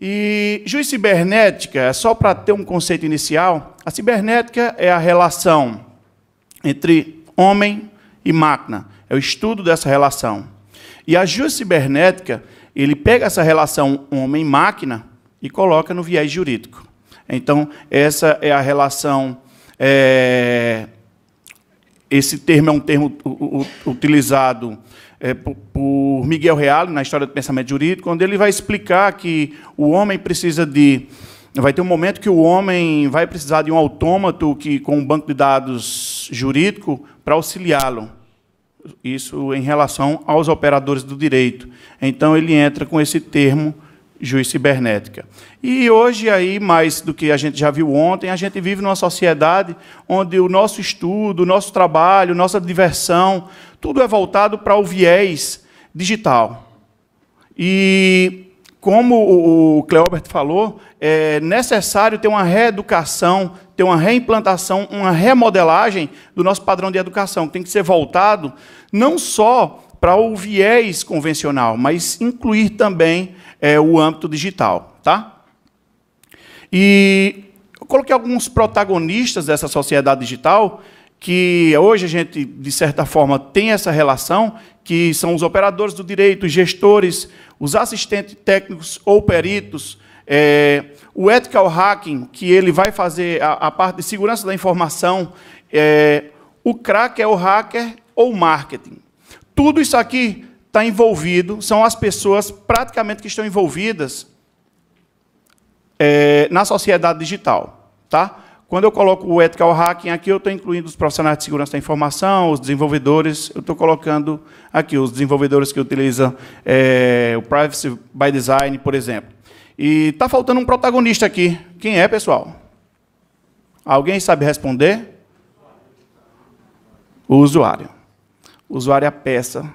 E juiz cibernética, só para ter um conceito inicial, a cibernética é a relação entre homem e máquina, é o estudo dessa relação. E a cibernética, ele pega essa relação homem-máquina e coloca no viés jurídico. Então, essa é a relação... esse termo é um termo utilizado por Miguel Reale, na História do Pensamento Jurídico, onde ele vai explicar que o homem precisa de... Vai ter um momento que o homem vai precisar de um autômato com um banco de dados jurídico para auxiliá-lo. Isso em relação aos operadores do direito. Então, ele entra com esse termo, juiz cibernética. E hoje, aí, mais do que a gente já viu ontem, a gente vive numa sociedade onde o nosso estudo, o nosso trabalho, nossa diversão, tudo é voltado para o viés digital. E, como o Cleobert falou, é necessário ter uma reeducação, ter uma reimplantação, uma remodelagem do nosso padrão de educação, que tem que ser voltado não só para o viés convencional, mas incluir também o âmbito digital. Tá? E eu coloquei alguns protagonistas dessa sociedade digital, que hoje a gente, de certa forma, tem essa relação, que são os operadores do direito, os gestores, os assistentes técnicos ou peritos, o ethical hacking, que ele vai fazer a parte de segurança da informação, o cracker, o hacker ou o marketing. Tudo isso aqui está envolvido, são as pessoas praticamente que estão envolvidas na sociedade digital. Tá? Quando eu coloco o ethical hacking aqui, eu estou incluindo os profissionais de segurança da informação, os desenvolvedores, eu estou colocando aqui os desenvolvedores que utilizam o privacy by design, por exemplo. E está faltando um protagonista aqui. Quem é, pessoal? Alguém sabe responder? O usuário. O usuário é a peça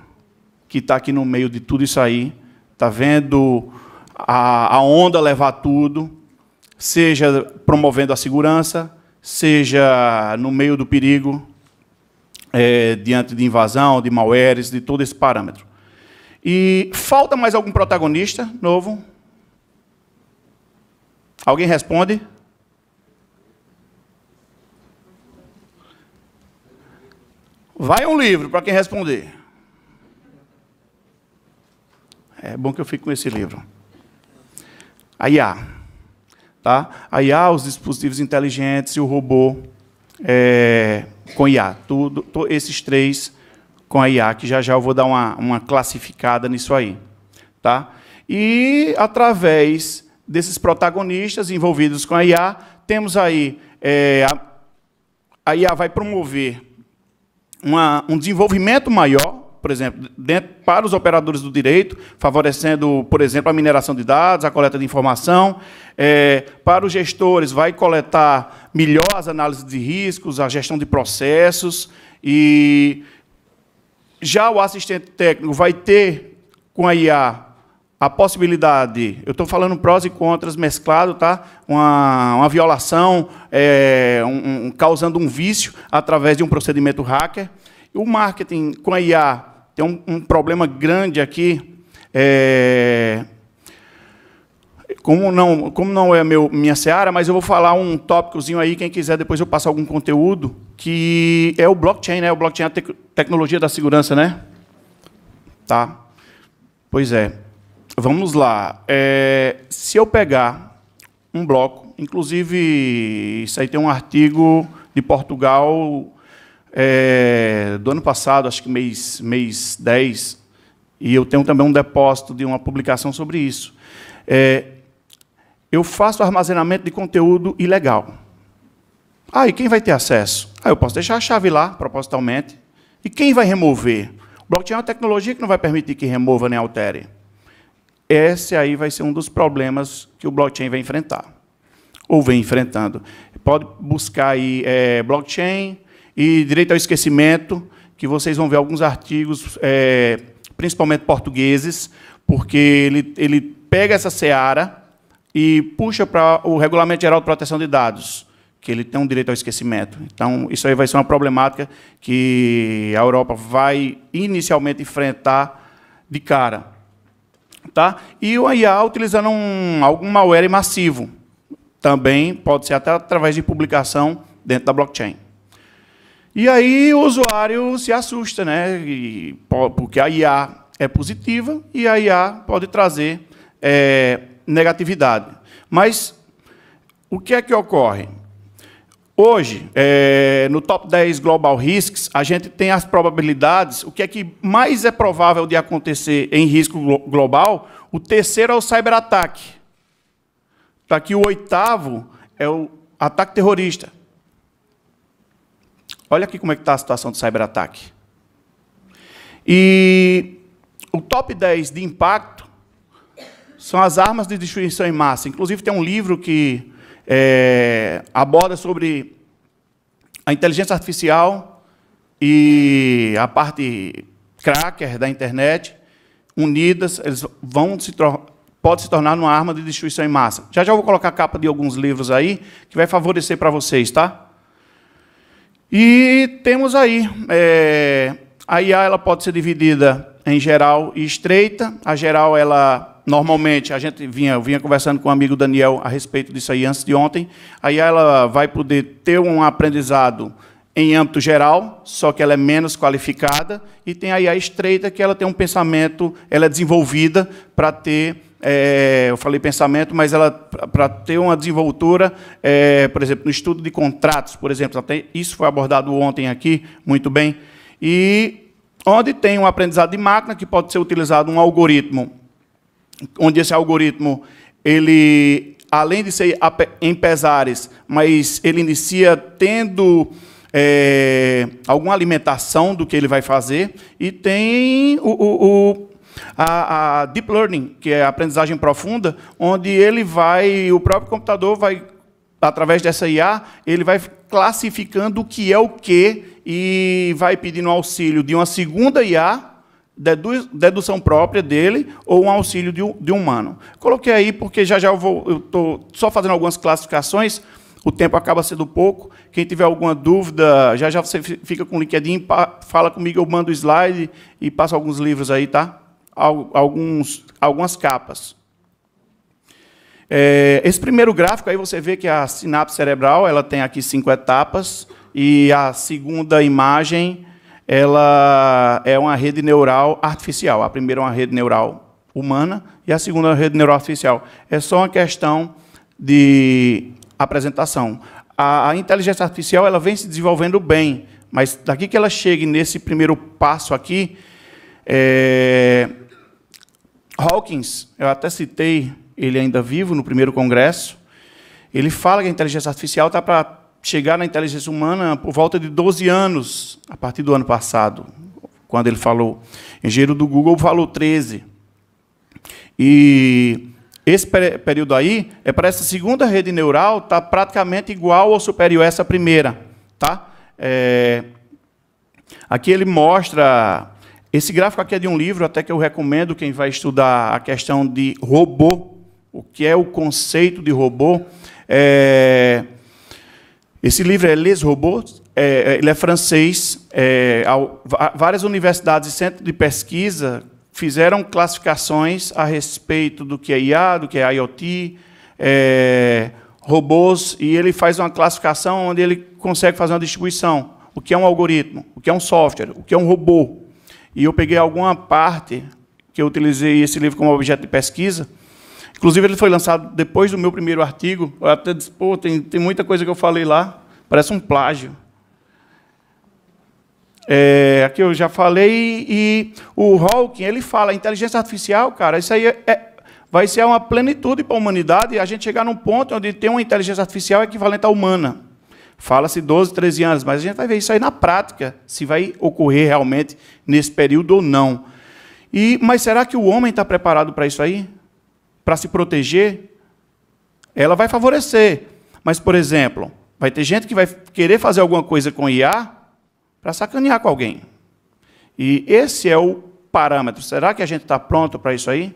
que está aqui no meio de tudo isso aí. Está vendo a onda levar tudo, seja promovendo a segurança, seja no meio do perigo, diante de invasão, de malwares, de todo esse parâmetro. E falta mais algum protagonista novo? Alguém responde? Vai um livro para quem responder. É bom que eu fique com esse livro. A IA. Tá? A IA, os dispositivos inteligentes e o robô com IA. Esses três com a IA, que já eu vou dar uma classificada nisso aí. Tá? E, através desses protagonistas envolvidos com a IA, temos aí... a IA vai promover um desenvolvimento maior, por exemplo, para os operadores do direito, favorecendo, por exemplo, a mineração de dados, a coleta de informação. Para os gestores, vai coletar melhor as análises de riscos, a gestão de processos. E já o assistente técnico vai ter, com a IA, a possibilidade, eu estou falando prós e contras mesclado, tá? Uma violação, causando um vício através de um procedimento hacker. O marketing com a IA tem um problema grande aqui. Como não é minha seara, mas eu vou falar um tópicozinho aí, quem quiser, depois eu passo algum conteúdo, que é o blockchain, né? O blockchain é a tecnologia da segurança, né? Tá? Pois é. Vamos lá. Se eu pegar um bloco, inclusive, isso aí tem um artigo de Portugal do ano passado, acho que mês 10, e eu tenho também um depósito de uma publicação sobre isso. Eu faço armazenamento de conteúdo ilegal. E quem vai ter acesso? Eu posso deixar a chave lá, propositalmente. E quem vai remover? O blockchain é uma tecnologia que não vai permitir que remova nem altere. Esse aí vai ser um dos problemas que o blockchain vai enfrentar, ou vem enfrentando. Pode buscar aí blockchain e direito ao esquecimento, que vocês vão ver alguns artigos, principalmente portugueses, porque ele pega essa seara e puxa para o Regulamento Geral de Proteção de Dados, que ele tem um direito ao esquecimento. Então, isso aí vai ser uma problemática que a Europa vai inicialmente enfrentar de cara. Tá? E o IA utilizando algum malware massivo. Também pode ser até através de publicação dentro da blockchain. E aí o usuário se assusta, né? Porque a IA é positiva e a IA pode trazer negatividade. Mas o que é que ocorre? Hoje, no top 10 Global Risks, a gente tem as probabilidades, o que é que mais é provável de acontecer em risco global. O terceiro é o cyberataque. Tá aqui o oitavo é o ataque terrorista. Olha aqui como é que está a situação do cyberataque. E o top 10 de impacto são as armas de destruição em massa. Inclusive, tem um livro que aborda sobre a inteligência artificial e a parte cracker da internet, unidas, eles pode se tornar uma arma de destruição em massa. Já vou colocar a capa de alguns livros aí, que vai favorecer para vocês, tá? E temos aí, a IA ela pode ser dividida em geral e estreita. A geral, ela normalmente, a gente vinha conversando com o amigo Daniel a respeito disso aí antes de ontem. A IA ela vai poder ter um aprendizado em âmbito geral, só que ela é menos qualificada. E tem a IA estreita, que ela tem um pensamento, ela é desenvolvida para ter, eu falei pensamento, mas ela para ter uma desenvoltura, por exemplo, no estudo de contratos, por exemplo, até isso foi abordado ontem aqui, muito bem. E onde tem um aprendizado de máquina, que pode ser utilizado um algoritmo, onde esse algoritmo, ele, além de ser em pesares, mas ele inicia tendo alguma alimentação do que ele vai fazer, e tem a Deep Learning, que é a aprendizagem profunda, onde o próprio computador vai, através dessa IA, ele vai classificando o que é o quê, e vai pedindo auxílio de uma segunda IA, dedução própria dele, ou um auxílio de um humano. Coloquei aí porque já eu estou só fazendo algumas classificações, o tempo acaba sendo pouco. Quem tiver alguma dúvida, já você fica com o LinkedIn, fala comigo, eu mando o slide e passo alguns livros aí, tá? Algumas capas. Esse primeiro gráfico, aí você vê que a sinapse cerebral ela tem aqui 5 etapas, e a segunda imagem ela é uma rede neural artificial. A primeira é uma rede neural humana e a segunda é uma rede neural artificial. É só uma questão de apresentação. A inteligência artificial ela vem se desenvolvendo bem, mas daqui que ela chegue nesse primeiro passo aqui, Hawkins, eu até citei ele ainda vivo no primeiro congresso, ele fala que a inteligência artificial está para chegar na inteligência humana por volta de 12 anos, a partir do ano passado, quando ele falou. O engenheiro do Google falou 13. E esse período aí, para essa segunda rede neural, está praticamente igual ou superior a essa primeira. Tá? Aqui ele mostra... Esse gráfico aqui é de um livro, até que eu recomendo quem vai estudar a questão de robô, o que é o conceito de robô. Esse livro é Les Robots, ele é francês. Várias universidades e centros de pesquisa fizeram classificações a respeito do que é IA, do que é IoT, robôs, e ele faz uma classificação onde ele consegue fazer uma distribuição. O que é um algoritmo, o que é um software, o que é um robô. E eu peguei alguma parte que eu utilizei esse livro como objeto de pesquisa. Inclusive, ele foi lançado depois do meu primeiro artigo. Eu até disse, pô, tem muita coisa que eu falei lá, parece um plágio. Aqui eu já falei, e o Hawking, ele fala, a inteligência artificial, cara, isso aí vai ser uma plenitude para a humanidade, e a gente chegar num ponto onde tem uma inteligência artificial equivalente à humana. Fala-se 12, 13 anos, mas a gente vai ver isso aí na prática, se vai ocorrer realmente nesse período ou não. Mas será que o homem está preparado para isso aí? Para se proteger? Ela vai favorecer. Mas, por exemplo, vai ter gente que vai querer fazer alguma coisa com IA para sacanear com alguém. E esse é o parâmetro. Será que a gente está pronto para isso aí?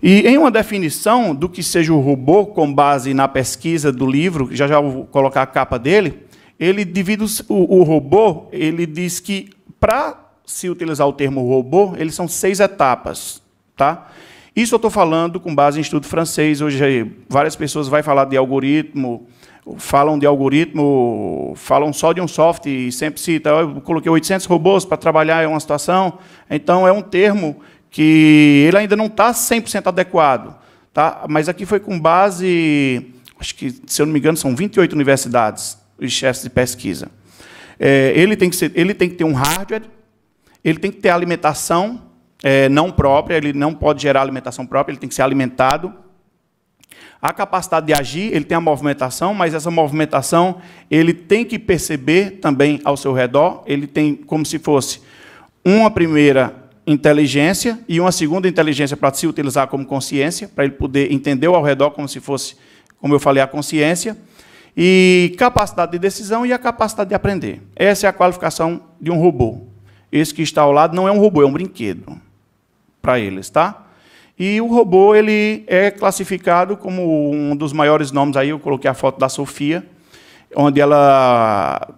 E em uma definição do que seja o robô, com base na pesquisa do livro, já vou colocar a capa dele, ele divide o robô, ele diz que, para se utilizar o termo robô, eles são 6 etapas. Tá? Isso eu estou falando com base em estudo francês. Hoje, várias pessoas vão falar de algoritmo, falam só de um software e sempre citam, eu coloquei 800 robôs para trabalhar em uma situação. Então, é um termo que ele ainda não está 100% adequado. Tá? Mas aqui foi com base, acho que, se eu não me engano, são 28 universidades, os chefes de pesquisa. Ele tem que ter um hardware, ele tem que ter alimentação não própria, ele não pode gerar alimentação própria, ele tem que ser alimentado. A capacidade de agir, ele tem a movimentação, mas essa movimentação ele tem que perceber também ao seu redor, ele tem como se fosse uma primeira inteligência e uma segunda inteligência para se utilizar como consciência, para ele poder entender ao redor como se fosse, como eu falei, a consciência, e capacidade de decisão e a capacidade de aprender. Essa é a qualificação de um robô. Esse que está ao lado não é um robô, é um brinquedo para eles, tá? E o robô ele é classificado como um dos maiores nomes, aí eu coloquei a foto da Sofia, onde ela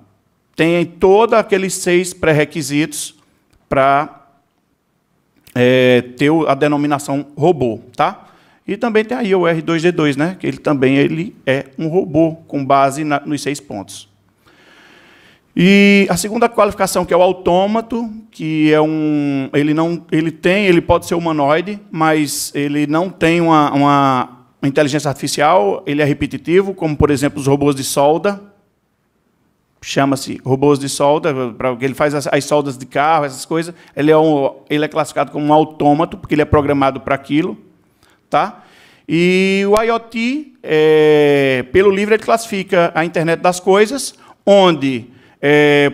tem todos aqueles 6 pré-requisitos para ter a denominação robô, tá? E também tem aí o R2D2, né? Que ele é um robô com base nos 6 pontos. E a segunda qualificação, que é o autômato, que é ele pode ser humanoide, mas ele não tem uma inteligência artificial, ele é repetitivo, como, por exemplo, os robôs de solda. Chama-se robôs de solda, porque ele faz as soldas de carro, essas coisas. Ele é classificado como um autômato, porque ele é programado para aquilo. Tá? E o IoT, pelo livro, ele classifica a internet das coisas, onde,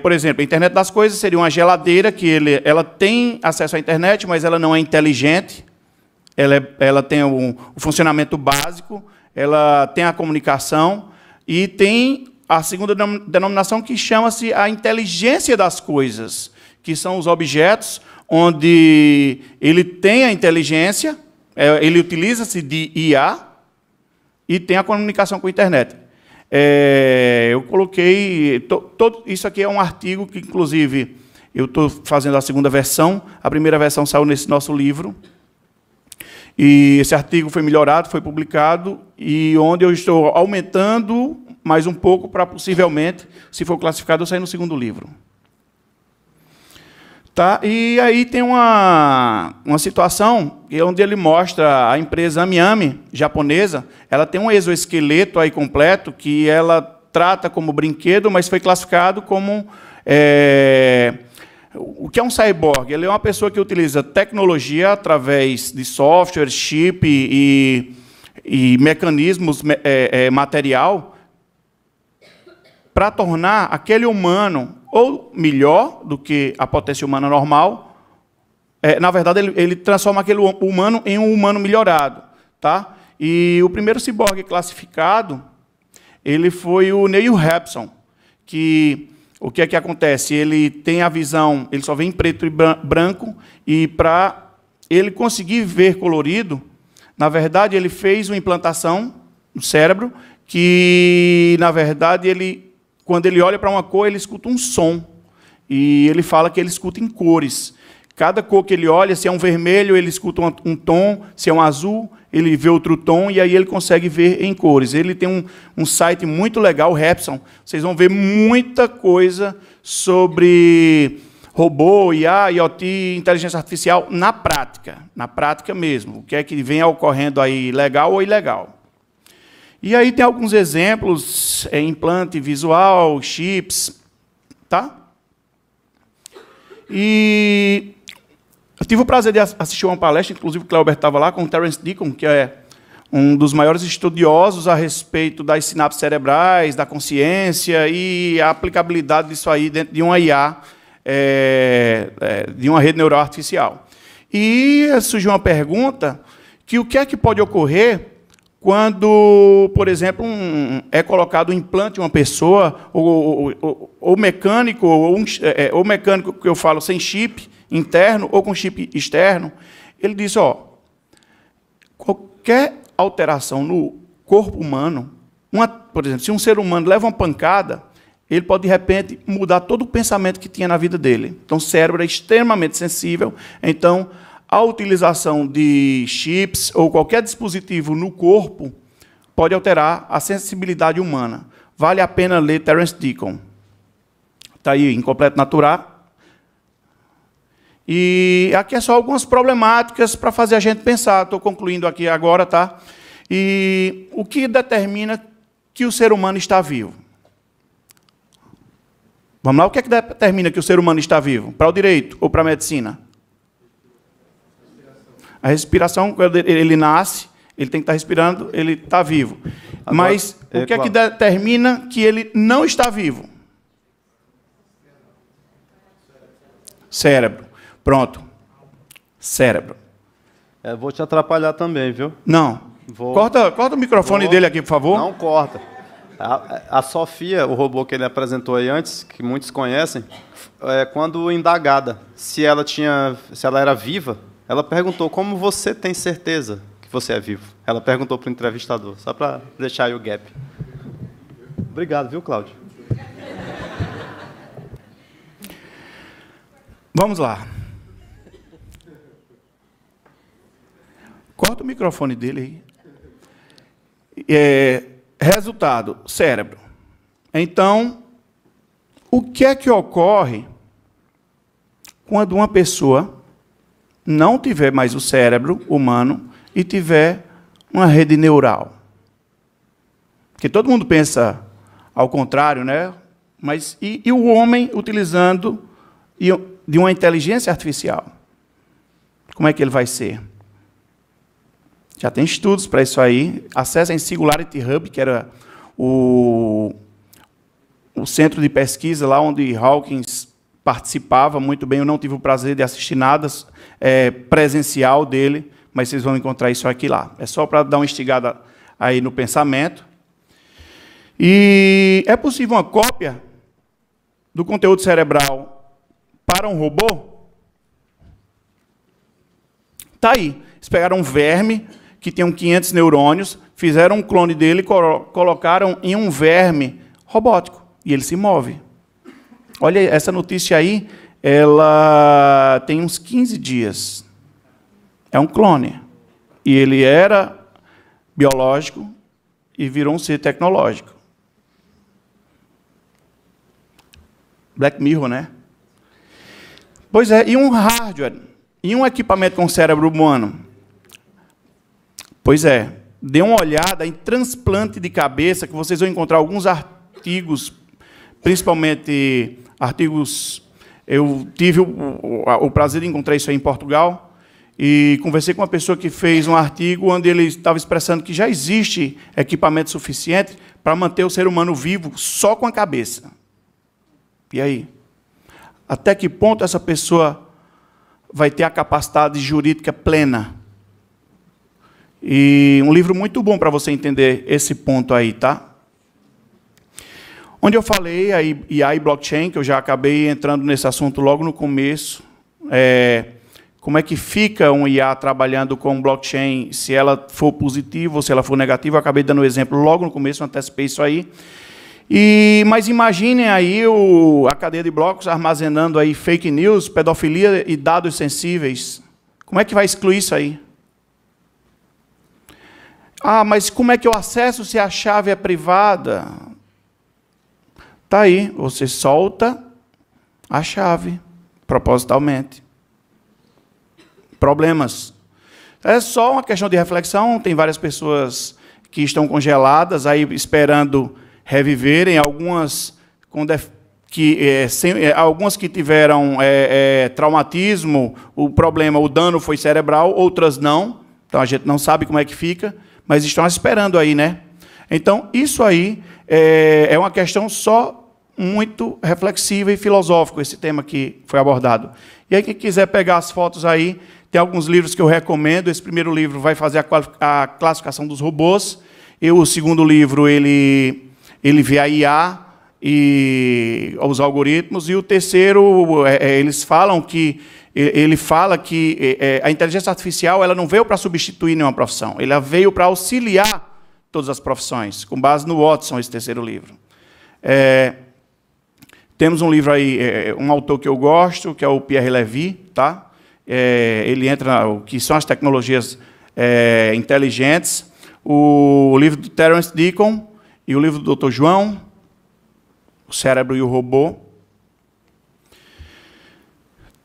por exemplo, a internet das coisas seria uma geladeira que ela tem acesso à internet, mas ela não é inteligente. Ela tem o funcionamento básico, ela tem a comunicação e tem a segunda denominação, que chama-se a inteligência das coisas, que são os objetos onde ele tem a inteligência, ele utiliza-se de IA e tem a comunicação com a internet. Eu coloquei... isso aqui é um artigo que, inclusive, eu estou fazendo a segunda versão. A primeira versão saiu nesse nosso livro. E esse artigo foi melhorado, foi publicado, e onde eu estou aumentando mais um pouco para, possivelmente, se for classificado, eu sair no segundo livro. Tá? E aí tem uma situação onde ele mostra a empresa Ami-Ami, japonesa, ela tem um exoesqueleto aí completo que ela trata como brinquedo, mas foi classificado como... o que é um cyborg? Ele é uma pessoa que utiliza tecnologia através de software, chip e mecanismos material para tornar aquele humano ou melhor do que a potência humana normal. Na verdade, ele transforma aquele humano em um humano melhorado. Tá? E o primeiro ciborgue classificado ele foi o Neil Hobson, que... O que é que acontece? Ele tem a visão, ele só vê em preto e branco, e para ele conseguir ver colorido, na verdade, ele fez uma implantação no cérebro, que, na verdade, quando ele olha para uma cor, ele escuta um som. E ele fala que ele escuta em cores. Cada cor que ele olha, se é um vermelho, ele escuta um tom, se é um azul, ele vê outro tom, e aí ele consegue ver em cores. Ele tem um site muito legal, o Hobson. Vocês vão ver muita coisa sobre robô, IA, IoT, inteligência artificial, na prática mesmo. O que é que vem ocorrendo aí, legal ou ilegal. E aí tem alguns exemplos, implante visual, chips, tá? E... eu tive o prazer de assistir uma palestra, inclusive o Cléber estava lá, com o Terence Deacon, que é um dos maiores estudiosos a respeito das sinapses cerebrais, da consciência e a aplicabilidade disso aí dentro de uma IA, de uma rede neural artificial. E surgiu uma pergunta, que o que é que pode ocorrer quando, por exemplo, é colocado um implante em uma pessoa, ou mecânico, ou mecânico que eu falo sem chip, interno ou com chip externo, ele diz, qualquer alteração no corpo humano, por exemplo, se um ser humano leva uma pancada, ele pode, de repente, mudar todo o pensamento que tinha na vida dele. Então, o cérebro é extremamente sensível, então, a utilização de chips ou qualquer dispositivo no corpo pode alterar a sensibilidade humana. Vale a pena ler Terence Deacon. Está aí, Incompleto Natural. E aqui é só algumas problemáticas para fazer a gente pensar. Estou concluindo aqui agora, tá? E o que determina que o ser humano está vivo? Vamos lá, o que é que determina que o ser humano está vivo? Para o direito ou para a medicina? A respiração, quando ele nasce, ele tem que estar respirando, ele está vivo. Agora, mas o que é que determina que ele não está vivo? Cérebro. Pronto. Cérebro. Vou te atrapalhar também, viu? Não. Corta o microfone dele aqui, por favor. Não corta. A Sofia, o robô que ele apresentou aí antes, que muitos conhecem, quando indagada se ela era viva, ela perguntou: como você tem certeza que você é vivo? Ela perguntou para o entrevistador, só para deixar aí o gap. Obrigado, viu, Cláudio? Vamos lá. Corta o microfone dele aí. Resultado, cérebro. Então, o que é que ocorre quando uma pessoa não tiver mais o cérebro humano e tiver uma rede neural? Porque todo mundo pensa ao contrário, né? Mas e o homem utilizando de uma inteligência artificial? Como é que ele vai ser? Já tem estudos para isso aí. Acessem Singularity Hub, que era o centro de pesquisa lá onde Hawkins participava muito bem. Eu não tive o prazer de assistir nada presencial dele, mas vocês vão encontrar isso aqui lá. É só para dar uma instigada aí no pensamento. E é possível uma cópia do conteúdo cerebral para um robô? Está aí. Eles pegaram um verme que tem 500 neurônios, fizeram um clone dele e colocaram em um verme robótico. E ele se move. Olha, essa notícia aí, ela tem uns 15 dias. É um clone. E ele era biológico e virou um ser tecnológico. Black Mirror, né? Pois é, e um hardware, e um equipamento com cérebro humano? Pois é, dê uma olhada em transplante de cabeça, que vocês vão encontrar alguns artigos, principalmente artigos... Eu tive o prazer de encontrar isso aí em Portugal, e conversei com uma pessoa que fez um artigo onde ele estava expressando que já existe equipamento suficiente para manter o ser humano vivo só com a cabeça. E aí? Até que ponto essa pessoa vai ter a capacidade jurídica plena? E um livro muito bom para você entender esse ponto aí, tá? Onde eu falei, a IA e blockchain, que eu já acabei entrando nesse assunto logo no começo, como é que fica um IA trabalhando com blockchain, se ela for positiva ou se ela for negativa. Eu acabei dando um exemplo logo no começo, antecipei isso aí. Mas imaginem aí a cadeia de blocos armazenando aí fake news, pedofilia e dados sensíveis. Como é que vai excluir isso aí? Ah, mas como é que eu acesso se a chave é privada? Está aí, você solta a chave, propositalmente. Problemas. É só uma questão de reflexão, tem várias pessoas que estão congeladas, aí esperando reviverem, algumas que tiveram traumatismo, o dano foi cerebral, outras não, então a gente não sabe como é que fica, mas estão esperando aí, né? Então, isso aí é uma questão só muito reflexiva e filosófica, esse tema que foi abordado. E aí, quem quiser pegar as fotos aí, tem alguns livros que eu recomendo. Esse primeiro livro vai fazer a classificação dos robôs, e o segundo livro, ele vê a IA e os algoritmos, e o terceiro, ele fala que a inteligência artificial ela não veio para substituir nenhuma profissão, ela veio para auxiliar todas as profissões, com base no Watson, esse terceiro livro. Temos um livro aí, um autor que eu gosto, que é o Pierre Levy, tá? ele entra o que são as tecnologias inteligentes, o livro do Terence Deacon e o livro do Dr. João, O Cérebro e o Robô.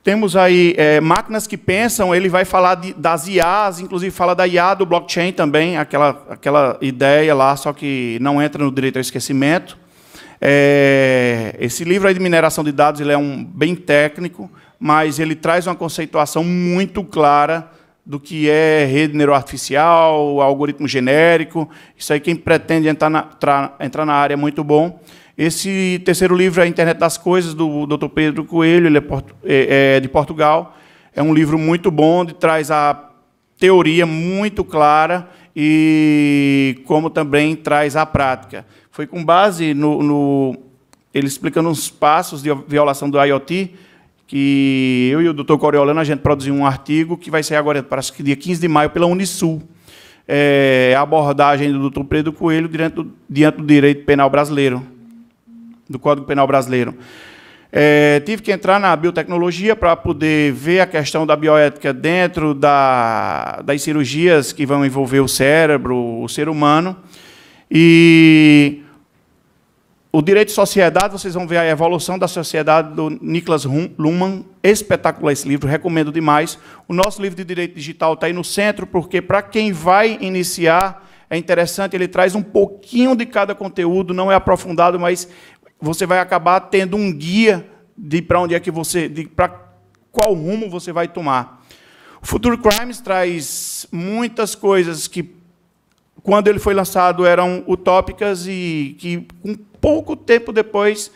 Temos aí Máquinas que Pensam, ele vai falar das IAs, inclusive fala da IA do blockchain também, aquela ideia lá, só que não entra no direito ao esquecimento. Esse livro aí de mineração de dados ele é bem técnico, mas ele traz uma conceituação muito clara do que é rede neuroartificial, algoritmo genérico. Isso aí, quem pretende entrar na área é muito bom. Esse terceiro livro é a Internet das Coisas, do Dr. Pedro Coelho, ele é de Portugal. É um livro muito bom, que traz a teoria muito clara e como também traz a prática. Foi com base ele explicando os passos de violação do IoT, que eu e o Dr. Coriolano, a gente produziu um artigo que vai sair agora, parece que dia 15 de maio, pela Unisul. A abordagem do Dr. Pedro Coelho diante do direito penal brasileiro, do Código Penal brasileiro. Tive que entrar na biotecnologia para poder ver a questão da bioética dentro das cirurgias que vão envolver o cérebro, o ser humano. E o direito de sociedade, vocês vão ver a evolução da sociedade do Niklas Luhmann, espetacular esse livro, recomendo demais. O nosso livro de direito digital está aí no centro, porque para quem vai iniciar, é interessante, ele traz um pouquinho de cada conteúdo, não é aprofundado, mas você vai acabar tendo um guia de para onde é que para qual rumo você vai tomar. O Future Crimes traz muitas coisas que, quando ele foi lançado, eram utópicas e que, com pouco tempo depois,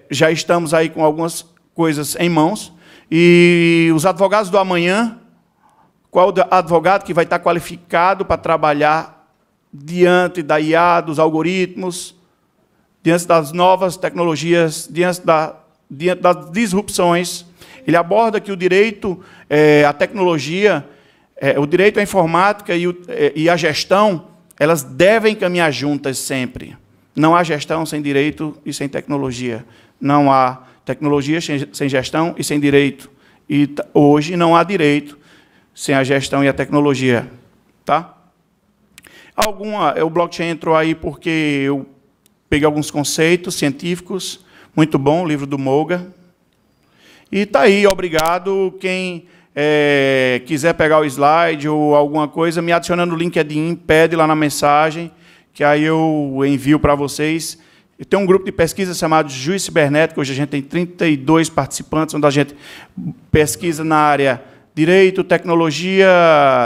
já estamos aí com algumas coisas em mãos. E os advogados do amanhã, qual advogado que vai estar qualificado para trabalhar diante da IA, dos algoritmos, diante das novas tecnologias, diante das disrupções. Ele aborda que o direito, a tecnologia, o direito à informática e a gestão, elas devem caminhar juntas sempre. Não há gestão sem direito e sem tecnologia. Não há tecnologia sem gestão e sem direito. E hoje não há direito sem a gestão e a tecnologia. Tá? O blockchain entrou aí porque eu peguei alguns conceitos científicos, muito bom, o livro do Moga. E está aí, obrigado. Quem quiser pegar o slide ou alguma coisa, me adiciona no LinkedIn, pede lá na mensagem, que aí eu envio para vocês. Tem um grupo de pesquisa chamado Juiz Cibernético, hoje a gente tem 32 participantes, onde a gente pesquisa na área direito, tecnologia,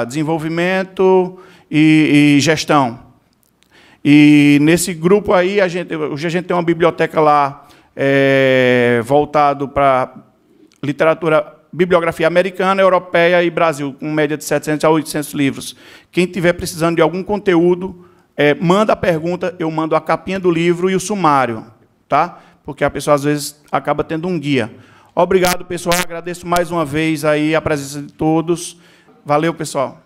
desenvolvimento e gestão. E nesse grupo aí, hoje a gente tem uma biblioteca lá voltado para bibliografia americana, europeia e Brasil, com média de 700 a 800 livros. Quem estiver precisando de algum conteúdo, manda a pergunta, eu mando a capinha do livro e o sumário, tá? Porque a pessoa, às vezes, acaba tendo um guia. Obrigado, pessoal. Agradeço mais uma vez aí a presença de todos. Valeu, pessoal.